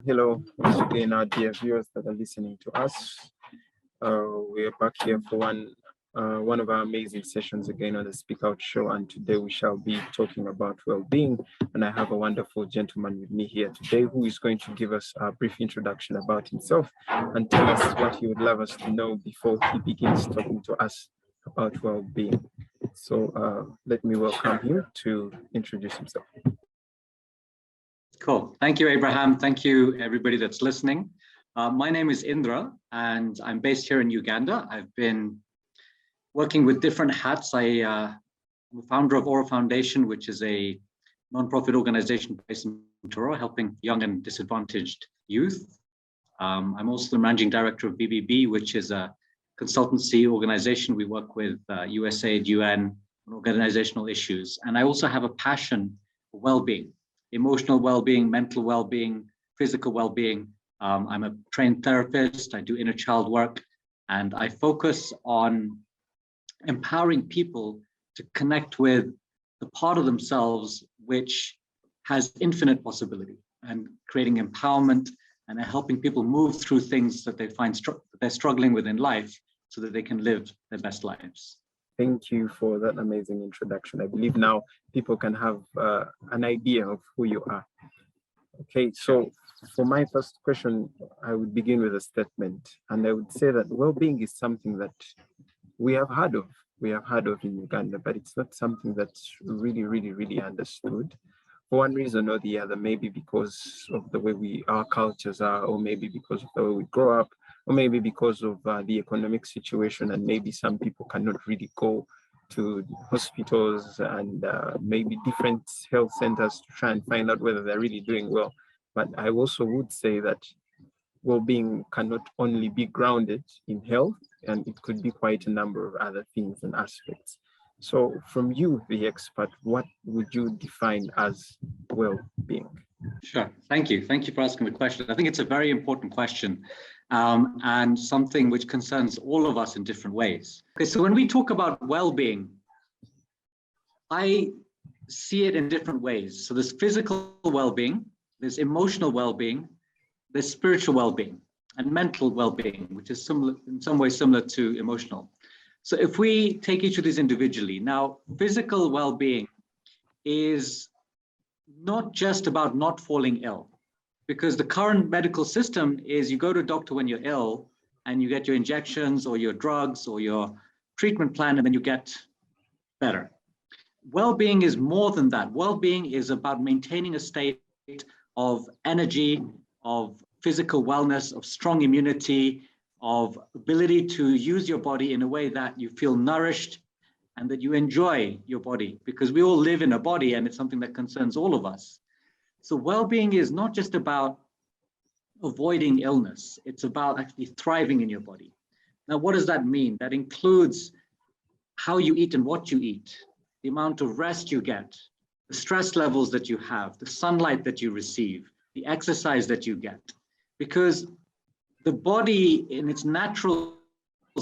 Hello, once again, our dear viewers that are listening to us. We're back here for one of our amazing sessions again on the Speak Out Show, and today we shall be talking about well-being. And I have a wonderful gentleman with me here today who is going to give us a brief introduction about himself and tell us what he would love us to know before he begins talking to us about well-being. So let me welcome him to introduce himself. Cool. Thank you, Abraham. Thank you, everybody that's listening. My name is Indra, and I'm based here in Uganda. I've been working with different hats. I'm a founder of Aura Foundation, which is a nonprofit organization based in Toronto, helping young and disadvantaged youth. I'm also the managing director of BBB, which is a consultancy organization. We work with USAID, UN, on organizational issues. And I also have a passion for well-being. Emotional well-being, mental well-being, physical well-being. I'm a trained therapist. I do inner child work, and I focus on empowering people to connect with the part of themselves which has infinite possibility, and creating empowerment and helping people move through things that they find that they're struggling with in life so that they can live their best lives. Thank you for that amazing introduction. I believe now people can have an idea of who you are. Okay, so for my first question, I would begin with a statement, and I would say that well-being is something that we have heard of. We have heard of in Uganda, but it's not something that's really understood. For one reason or the other, maybe because of the way our cultures are, or maybe because of the way we grow up, or maybe because of the economic situation, and maybe some people cannot really go to hospitals and maybe different health centers to try and find out whether they're really doing well. But I also would say that well-being cannot only be grounded in health, and it could be quite a number of other things and aspects. So from you, the expert, what would you define as well-being? Sure. Thank you. Thank you for asking the question. I think it's a very important question, and something which concerns all of us in different ways. Okay, so when we talk about well-being, I see it in different ways. So there's physical well-being, there's emotional well-being, there's spiritual well-being, and mental well-being, which is similar, in some ways similar to emotional. So if we take each of these individually, now physical well-being is not just about not falling ill, because the current medical system is you go to a doctor when you're ill and you get your injections or your drugs or your treatment plan, and then you get better. Well-being is more than that. Well-being is about maintaining a state of energy, of physical wellness, of strong immunity, of ability to use your body in a way that you feel nourished and that you enjoy your body, because we all live in a body and it's something that concerns all of us. So well-being is not just about avoiding illness, it's about actually thriving in your body. Now, what does that mean? That includes how you eat and what you eat, the amount of rest you get, the stress levels that you have, the sunlight that you receive, the exercise that you get. Because the body in its natural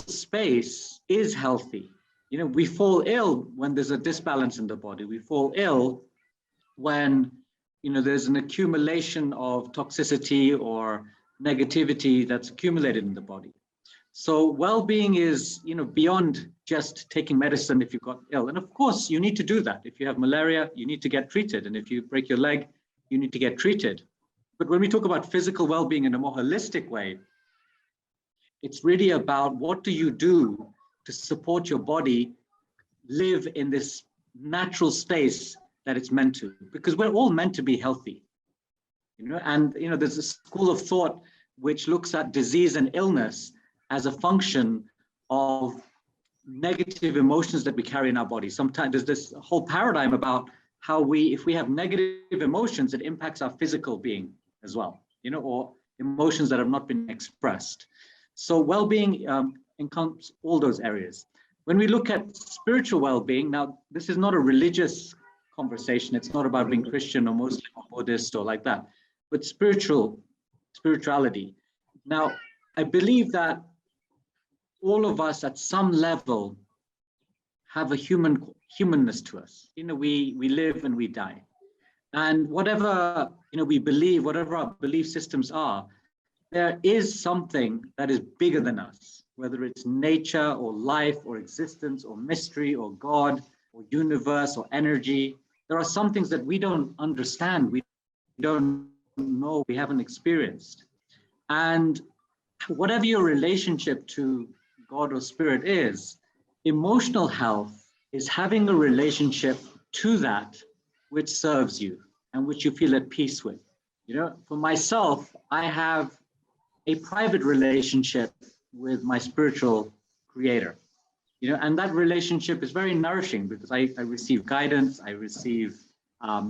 space is healthy. You know, we fall ill when there's a disbalance in the body. We fall ill when, you know, there's an accumulation of toxicity or negativity that's accumulated in the body. So well-being is, you know, beyond just taking medicine if you got ill. And of course, you need to do that. If you have malaria, you need to get treated. And if you break your leg, you need to get treated. But when we talk about physical well-being in a more holistic way, it's really about what do you do to support your body live in this natural space that it's meant to, because we're all meant to be healthy, you know. And you know, there's a school of thought which looks at disease and illness as a function of negative emotions that we carry in our body. Sometimes there's this whole paradigm about how if we have negative emotions, it impacts our physical being as well, you know, or emotions that have not been expressed. So well-being encompasses all those areas. When we look at spiritual well-being, now this is not a religious conversation. It's not about being Christian or Muslim or Buddhist or like that, but spirituality. Now, I believe that all of us at some level have a humanness to us. You know, we live and we die. And whatever we believe, whatever our belief systems are, there is something that is bigger than us, whether it's nature or life or existence or mystery or God or universe or energy. There are some things that we don't understand, we don't know, we haven't experienced. And whatever your relationship to God or spirit is, emotional health is having a relationship to that which serves you and which you feel at peace with. For myself, I have a private relationship with my spiritual creator, and that relationship is very nourishing because I receive guidance, I receive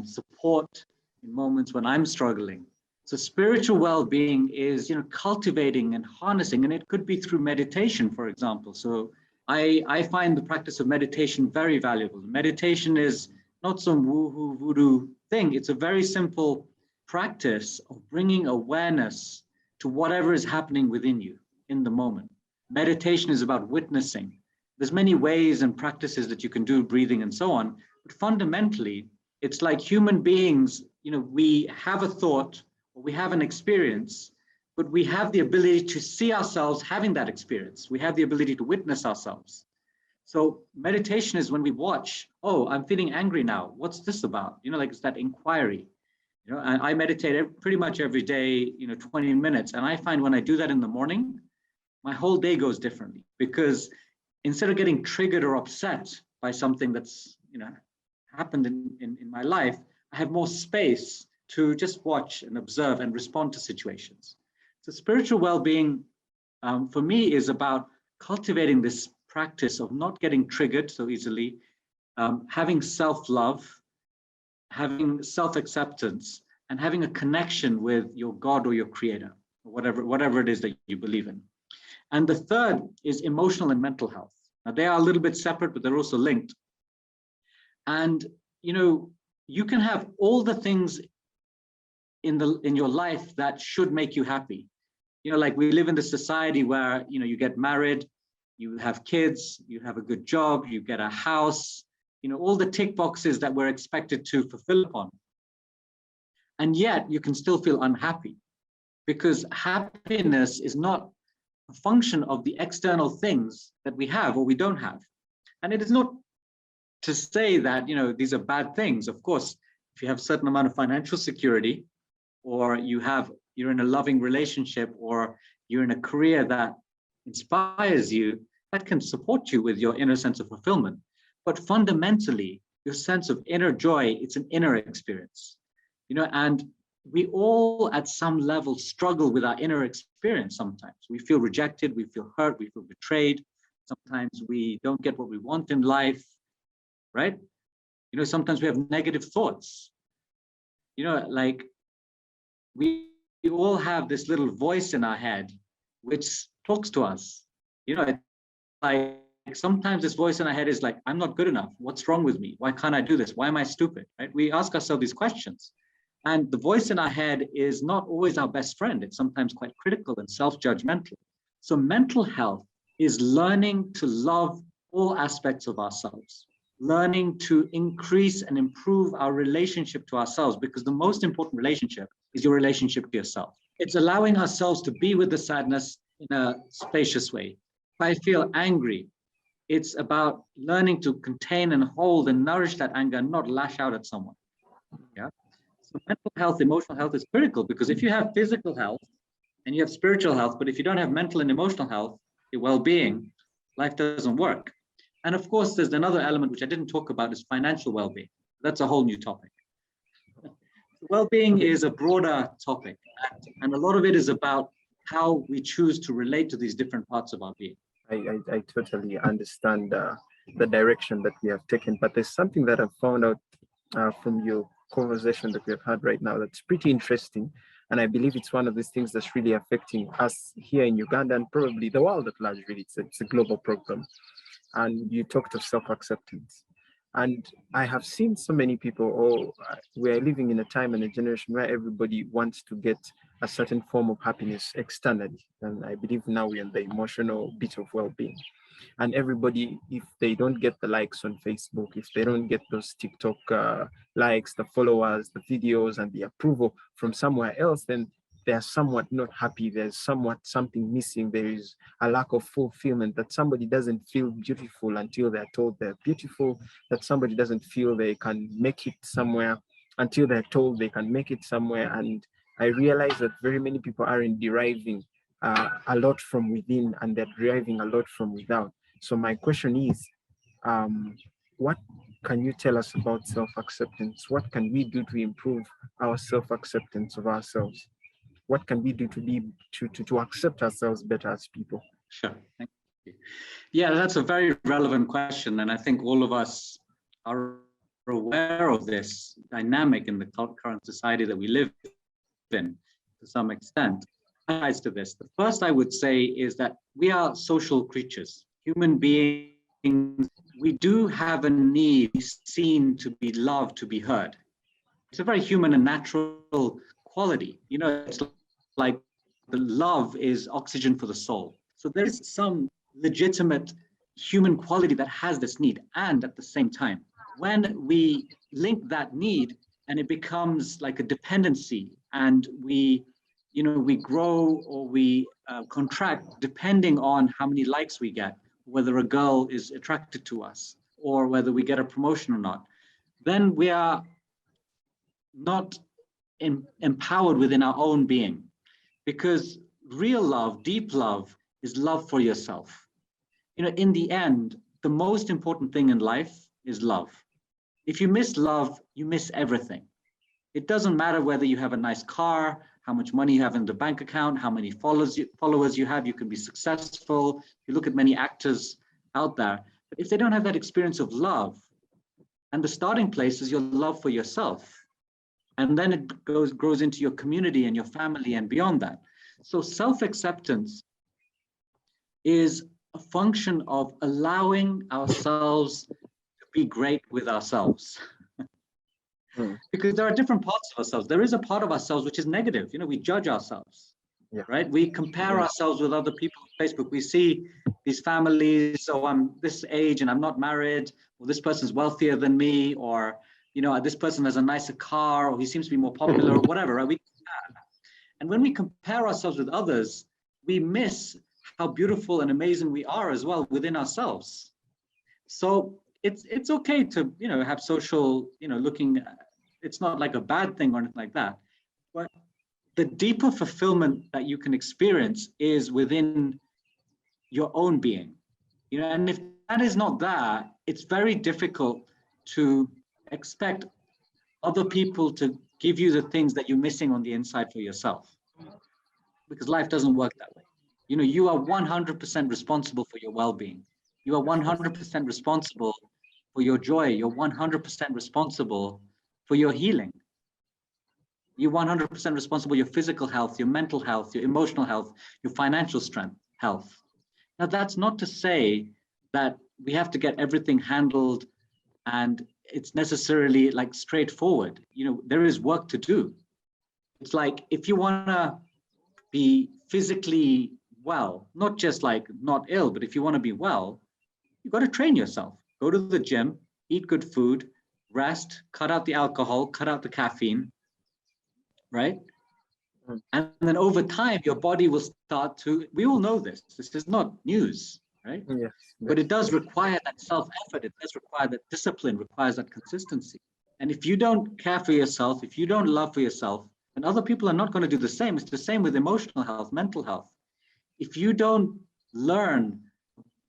support in moments when I'm struggling. So spiritual well-being is, cultivating and harnessing, and it could be through meditation, for example. So I find the practice of meditation very valuable. Meditation is not some woo-hoo voodoo thing. It's a very simple practice of bringing awareness to whatever is happening within you in the moment. Meditation is about witnessing. There's many ways and practices that you can do, breathing and so on, but fundamentally, it's like human beings, we have a thought or we have an experience, but we have the ability to see ourselves having that experience. We have the ability to witness ourselves. So meditation is when we watch, oh, I'm feeling angry now. What's this about? Like it's that inquiry. And I meditate pretty much every day, 20 minutes. And I find when I do that in the morning, my whole day goes differently because instead of getting triggered or upset by something that's, happened in my life, I have more space to just watch and observe and respond to situations. So spiritual well-being for me is about cultivating this practice of not getting triggered so easily, having self-love, having self-acceptance, and having a connection with your God or your creator, or whatever it is that you believe in. And the third is emotional and mental health. Now they are a little bit separate, but they're also linked. And you can have all the things in your life that should make you happy. Like we live in this society where you get married, you have kids, you have a good job, you get a house, all the tick boxes that we're expected to fulfill upon. And yet you can still feel unhappy because happiness is not a function of the external things that we have or we don't have. And it is not to say that, these are bad things. Of course, if you have a certain amount of financial security, or you're in a loving relationship, or you're in a career that inspires you, that can support you with your inner sense of fulfillment. But fundamentally, your sense of inner joy, it's an inner experience, and we all at some level struggle with our inner experience sometimes. We feel rejected, we feel hurt, we feel betrayed. Sometimes we don't get what we want in life, right? Sometimes we have negative thoughts. Like we all have this little voice in our head which talks to us. Like sometimes this voice in our head is like, I'm not good enough. What's wrong with me? Why can't I do this? Why am I stupid? Right? We ask ourselves these questions. And the voice in our head is not always our best friend. It's sometimes quite critical and self-judgmental. So mental health is learning to love all aspects of ourselves, learning to increase and improve our relationship to ourselves, because the most important relationship is your relationship to yourself. It's allowing ourselves to be with the sadness in a spacious way. If I feel angry, it's about learning to contain and hold and nourish that anger and not lash out at someone. Yeah. So mental health, emotional health is critical, because if you have physical health and you have spiritual health, but if you don't have mental and emotional health, your well-being, life doesn't work. And of course, there's another element which I didn't talk about, is financial well-being. That's a whole new topic. Well-being is a broader topic, and a lot of it is about how we choose to relate to these different parts of our being. I totally understand the direction that we have taken, but there's something that I've found out from your conversation that we have had right now that's pretty interesting. And I believe it's one of these things that's really affecting us here in Uganda and probably the world at large, really. It's a global program. And you talked of self-acceptance. And I have seen so many people, we're living in a time and a generation where everybody wants to get a certain form of happiness externally. And I believe now we're in the emotional bit of well-being. And everybody, if they don't get the likes on Facebook, if they don't get those TikTok likes, the followers, the videos, and the approval from somewhere else, then they're somewhat not happy. There's somewhat something missing. There is a lack of fulfillment, that somebody doesn't feel beautiful until they're told they're beautiful, that somebody doesn't feel they can make it somewhere until they're told they can make it somewhere. And I realize that very many people aren't deriving a lot from within, and they're deriving a lot from without. So my question is, what can you tell us about self-acceptance? What can we do to improve our self-acceptance of ourselves? What can we do to accept ourselves better as people? Sure. Thank you. Yeah, that's a very relevant question. And I think all of us are aware of this dynamic in the current society that we live in to some extent. To this, the first I would say is that we are social creatures, human beings. We do have a need to be seen, to be loved, to be heard. It's a very human and natural quality. You know, it's like the love is oxygen for the soul. So there's some legitimate human quality that has this need. And at the same time, when we link that need and it becomes like a dependency, and we grow or we contract depending on how many likes we get, whether a girl is attracted to us or whether we get a promotion or not, then we are not empowered within our own being. Because real love, deep love, is love for yourself. You know, in the end, the most important thing in life is love. If you miss love, you miss everything. It doesn't matter whether you have a nice car, how much money you have in the bank account, how many followers you have. You can be successful. You look at many actors out there, but if they don't have that experience of love, and the starting place is your love for yourself, and then it grows into your community and your family and beyond that. So self-acceptance is a function of allowing ourselves to be great with ourselves. Because there are different parts of ourselves. There is a part of ourselves which is negative. You know, we judge ourselves, right? We compare ourselves with other people on Facebook. We see these families, oh, I'm this age and I'm not married, or this person's wealthier than me, or, you know, this person has a nicer car, or he seems to be more popular, or whatever, right? And when we compare ourselves with others, we miss how beautiful and amazing we are as well within ourselves. So it's okay to, you know, have social, you know, looking, it's not like a bad thing or anything like that. But the deeper fulfillment that you can experience is within your own being. You know, and if that is not there, it's very difficult to expect other people to give you the things that you're missing on the inside for yourself. Because life doesn't work that way. You know, you are 100% responsible for your well-being. You are 100% responsible for your joy. You're 100% responsible for your healing. You're 100% responsible for your physical health, your mental health, your emotional health, your financial strength, health. Now, that's not to say that we have to get everything handled and it's necessarily like straightforward. You know, there is work to do. It's like, if you want to be physically well, not just like not ill, but if you want to be well, you got to train yourself. Go to the gym, eat good food, rest, cut out the alcohol, cut out the caffeine, right? And then over time, your body will start to, we all know this. This is not news, right? Yes. But it does require that self-effort. It does require that discipline, requires that consistency. And if you don't care for yourself, if you don't love for yourself, then other people are not going to do the same. It's the same with emotional health, mental health. If you don't learn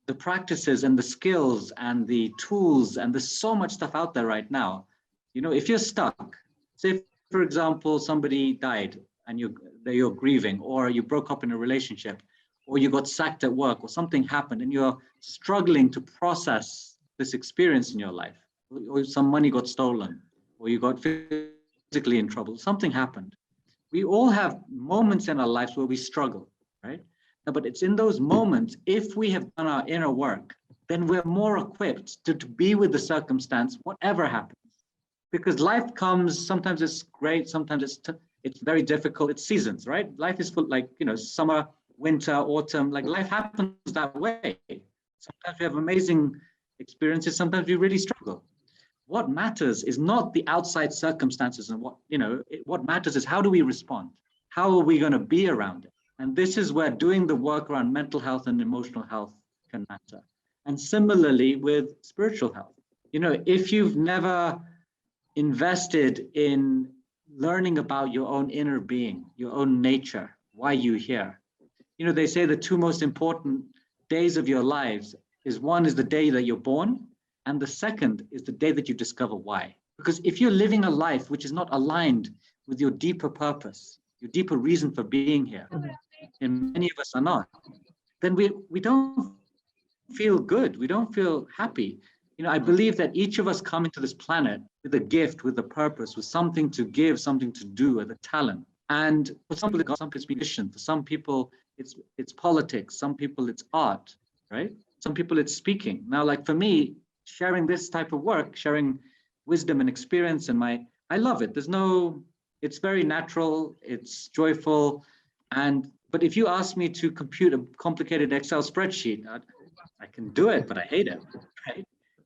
the practices and the skills and the tools, and there's so much stuff out there right now, you know, if you're stuck, say, for example, somebody died and you're grieving, or you broke up in a relationship, or you got sacked at work, or something happened and you're struggling to process this experience in your life, or some money got stolen, or you got physically in trouble, something happened. We all have moments in our lives where we struggle, right? But it's in those moments, if we have done our inner work, then we're more equipped to be with the circumstance, whatever happens. Because life comes, sometimes it's great, sometimes it's very difficult. It's seasons, right? Life is full, like, you know, summer, winter, autumn, like life happens that way. Sometimes we have amazing experiences, sometimes we really struggle. What matters is not the outside circumstances and what matters is how do we respond? How are we going to be around it? And this is where doing the work around mental health and emotional health can matter. And similarly with spiritual health. If you've never invested in learning about your own inner being, your own nature, why you're here. They say the two most important days of your lives is one is the day that you're born, and the second is the day that you discover why. Because if you're living a life which is not aligned with your deeper purpose, your deeper reason for being here, and many of us are not, then we don't feel good. We don't feel happy. I believe that each of us come into this planet with a gift, with a purpose, with something to give, something to do, with a talent. And for some people, it's musician. For some people, it's politics. Some people, it's art, right? Some people, it's speaking. Now, like for me, sharing this type of work, sharing wisdom and experience, I love it. It's very natural. It's joyful. But if you ask me to compute a complicated Excel spreadsheet, I can do it, but I hate it, right?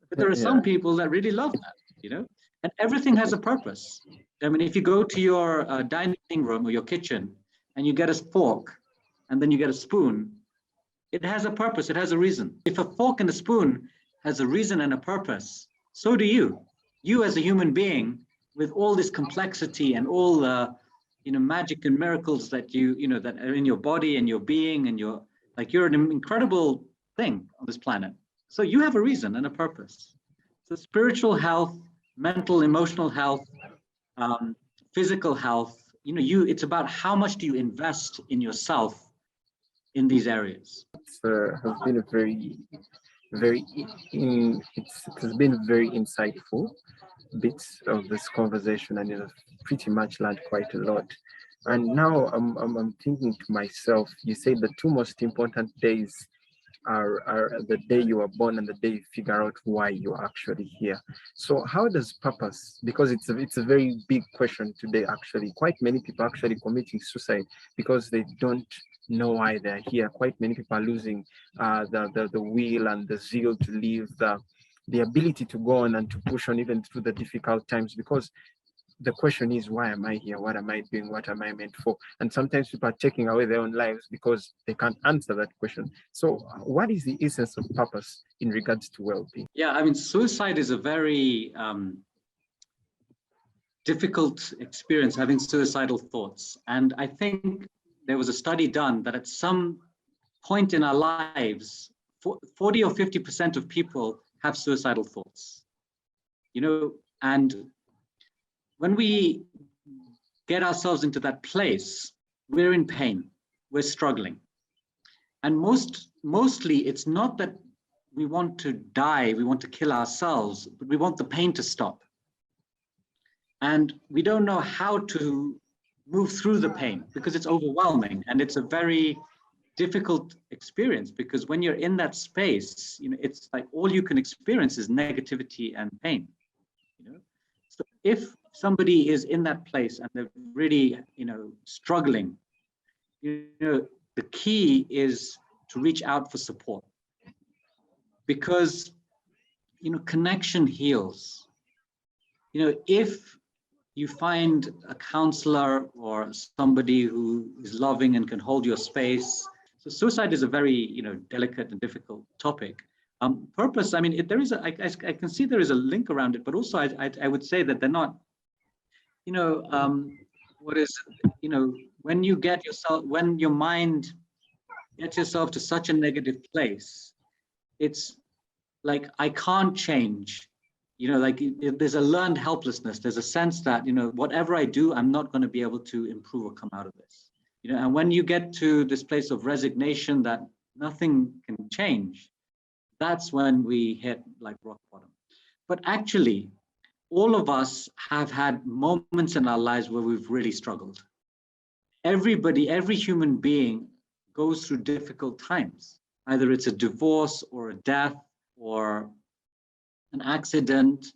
But there are some people that really love that, and everything has a purpose. I mean, if you go to your dining room or your kitchen and you get a fork and then you get a spoon, it has a purpose, it has a reason. If a fork and a spoon has a reason and a purpose, so do you. You as a human being with all this complexity and all the, magic and miracles that that are in your body and your being and you're an incredible thing on this planet. So you have a reason and a purpose. So spiritual health, mental, emotional health, physical health, it's about how much do you invest in yourself in these areas. It has been a it has been very insightful bits of this conversation, and I've pretty much learned quite a lot. And now I'm thinking to myself, you say the two most important days are the day you were born and the day you figure out why you're actually here. So how does purpose, because it's a very big question today, actually, quite many people actually committing suicide because they don't know why they're here. Quite many people are losing the will and the zeal to live, the ability to go on and to push on even through the difficult times, because the question is, why am I here? What am I doing? What am I meant for? And sometimes people are taking away their own lives because they can't answer that question. So what is the essence of purpose in regards to well-being? Yeah, I mean, suicide is a very difficult experience, having suicidal thoughts. And I think there was a study done that at some point in our lives, 40 or 50% of people have suicidal thoughts, and when we get ourselves into that place, we're in pain, we're struggling. And mostly it's not that we want to die, we want to kill ourselves, but we want the pain to stop. And we don't know how to move through the pain because it's overwhelming, and it's a very difficult experience because when you're in that space, it's like all you can experience is negativity and pain. So if somebody is in that place and they're really, struggling, the key is to reach out for support, because, connection heals. If you find a counselor or somebody who is loving and can hold your space. So suicide is a very, delicate and difficult topic. Purpose, I mean, I can see there is a link around it, but also I would say that they're not, when your mind gets yourself to such a negative place, it's like, I can't change, there's a learned helplessness. There's a sense that, whatever I do, I'm not going to be able to improve or come out of this. And when you get to this place of resignation that nothing can change, that's when we hit like rock bottom. But actually, all of us have had moments in our lives where we've really struggled. Every human being goes through difficult times. Either it's a divorce or a death or an accident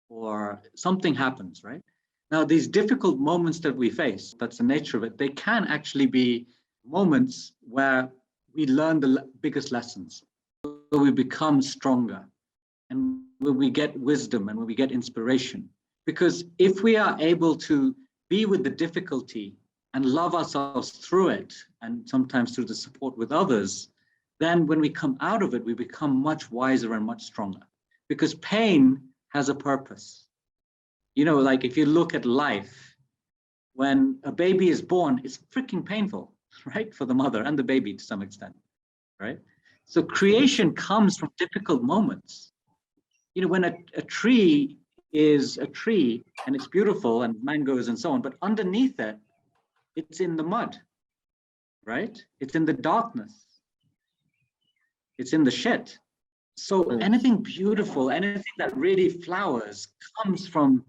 or something happens, right? Now, these difficult moments that we face, that's the nature of it, they can actually be moments where we learn the biggest lessons. where we become stronger, and where we get wisdom and where we get inspiration. Because if we are able to be with the difficulty and love ourselves through it, and sometimes through the support with others, then when we come out of it, we become much wiser and much stronger. Because pain has a purpose. You know, like if you look at life, when a baby is born, it's freaking painful, right? For the mother and the baby to some extent, right? So creation comes from difficult moments. You know, when a tree is a tree and it's beautiful and mangoes and so on, but underneath it, it's in the mud, right? It's in the darkness. It's in the shit. So anything beautiful, anything that really flowers comes from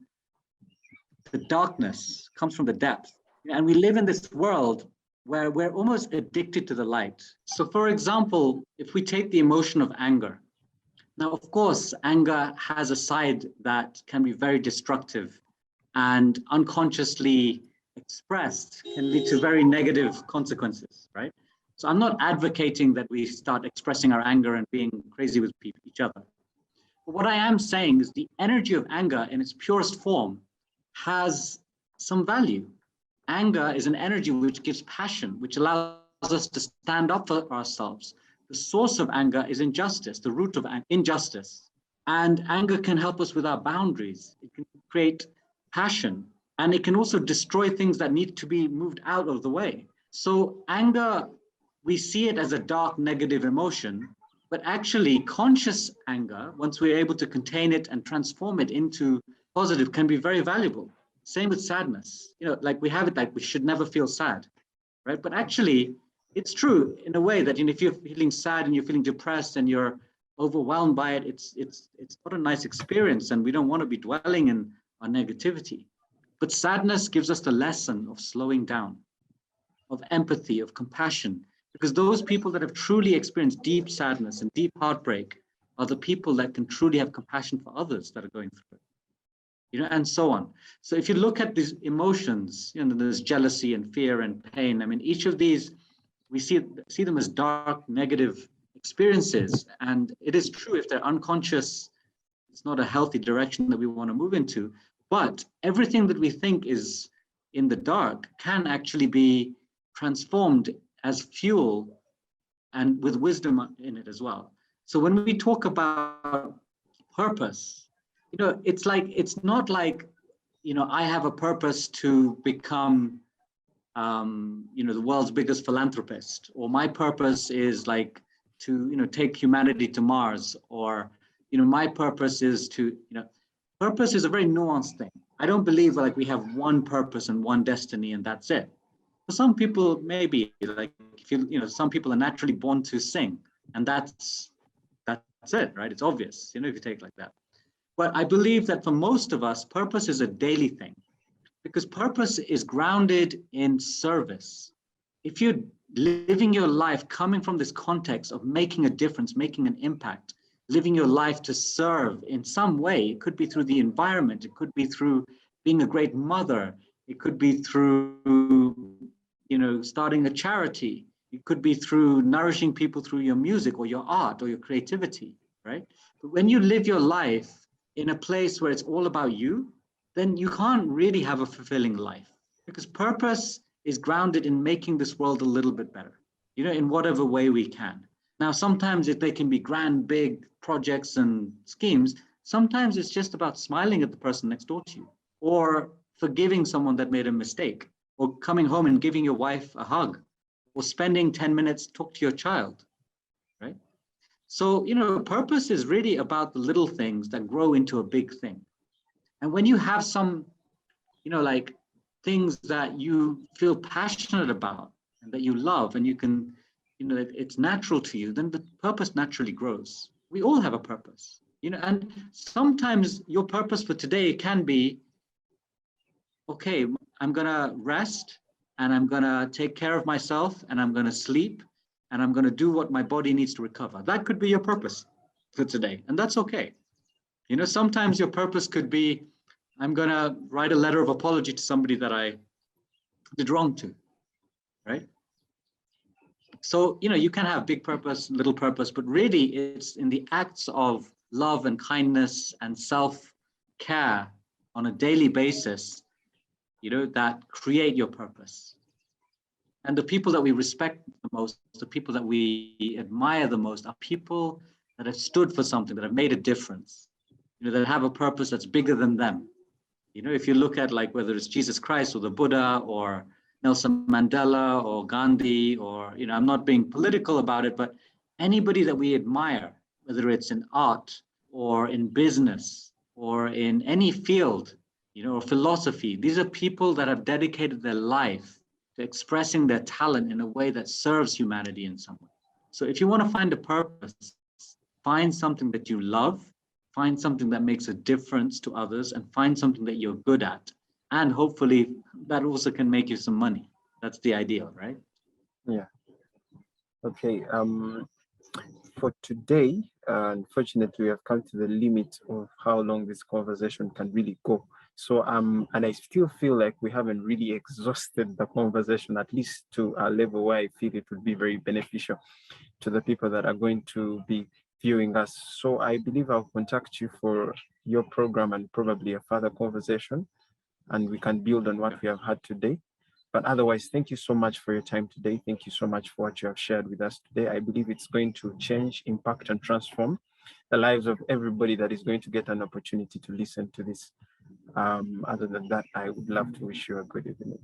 the darkness, comes from the depth. And we live in this world where we're almost addicted to the light. So for example, if we take the emotion of anger, now, of course, anger has a side that can be very destructive and unconsciously expressed can lead to very negative consequences, right? So I'm not advocating that we start expressing our anger and being crazy with each other. But what I am saying is the energy of anger in its purest form has some value. Anger is an energy which gives passion, which allows us to stand up for ourselves. The source of anger is injustice, the root of injustice. And anger can help us with our boundaries. It can create passion, and it can also destroy things that need to be moved out of the way. So anger, we see it as a dark, negative emotion, but actually conscious anger, once we're able to contain it and transform it into positive, can be very valuable. Same with sadness. You know, like we have it like we should never feel sad, right? But actually, it's true in a way that, you know, if you're feeling sad and you're feeling depressed and you're overwhelmed by it, it's not a nice experience, and we don't want to be dwelling in our negativity. But sadness gives us the lesson of slowing down, of empathy, of compassion, because those people that have truly experienced deep sadness and deep heartbreak are the people that can truly have compassion for others that are going through it, you know, and so on. So if you look at these emotions, you know, there's jealousy and fear and pain. I mean, each of these, we see them as dark, negative experiences. And it is true, if they're unconscious, it's not a healthy direction that we want to move into. But everything that we think is in the dark can actually be transformed as fuel, and with wisdom in it as well. So when we talk about purpose, you know, it's not like, you know, I have a purpose to become you know, the world's biggest philanthropist, or my purpose is like to, you know, take humanity to Mars, or, you know, my purpose is to, you know, purpose is a very nuanced thing. I don't believe like we have one purpose and one destiny and that's it. For some people, maybe, like, if you know, some people are naturally born to sing, and that's it, right? It's obvious, you know, if you take it like that. But I believe that for most of us, purpose is a daily thing, because purpose is grounded in service. If you're living your life coming from this context of making a difference, making an impact, living your life to serve in some way, it could be through the environment, it could be through being a great mother, it could be through, you know, starting a charity, it could be through nourishing people through your music or your art or your creativity, right? But when you live your life in a place where it's all about you, then you can't really have a fulfilling life, because purpose is grounded in making this world a little bit better, you know, in whatever way we can. Now, sometimes they can be grand, big projects and schemes. Sometimes it's just about smiling at the person next door to you, or forgiving someone that made a mistake, or coming home and giving your wife a hug, or spending 10 minutes to talk to your child, right? So, you know, purpose is really about the little things that grow into a big thing. And when you have some, you know, like things that you feel passionate about and that you love, and you can, you know, it's natural to you, then the purpose naturally grows. We all have a purpose, you know, and sometimes your purpose for today can be, okay, I'm gonna rest, and I'm gonna take care of myself, and I'm gonna sleep, and I'm gonna do what my body needs to recover. That could be your purpose for today, and that's okay. You know, sometimes your purpose could be, I'm going to write a letter of apology to somebody that I did wrong to, right? So, you can have big purpose, little purpose, but really it's in the acts of love and kindness and self-care on a daily basis, that create your purpose. And the people that we respect the most, the people that we admire the most, are people that have stood for something, that have made a difference, that have a purpose that's bigger than them. If you look at like whether it's Jesus Christ or the Buddha or Nelson Mandela or Gandhi, or, I'm not being political about it, but anybody that we admire, whether it's in art or in business or in any field, or philosophy, these are people that have dedicated their life to expressing their talent in a way that serves humanity in some way. So if you want to find a purpose, find something that you love, find something that makes a difference to others, and find something that you're good at. And hopefully that also can make you some money. That's the ideal, right? Yeah. Okay. For today, unfortunately, we have come to the limit of how long this conversation can really go. So, and I still feel like we haven't really exhausted the conversation, at least to a level where I feel it would be very beneficial to the people that are going to be viewing us. So I believe I'll contact you for your program and probably a further conversation, and we can build on what we have had today. But otherwise, thank you so much for your time today. Thank you so much for what you have shared with us today. I believe it's going to change, impact, and transform the lives of everybody that is going to get an opportunity to listen to this. Other than that, I would love to wish you a good evening.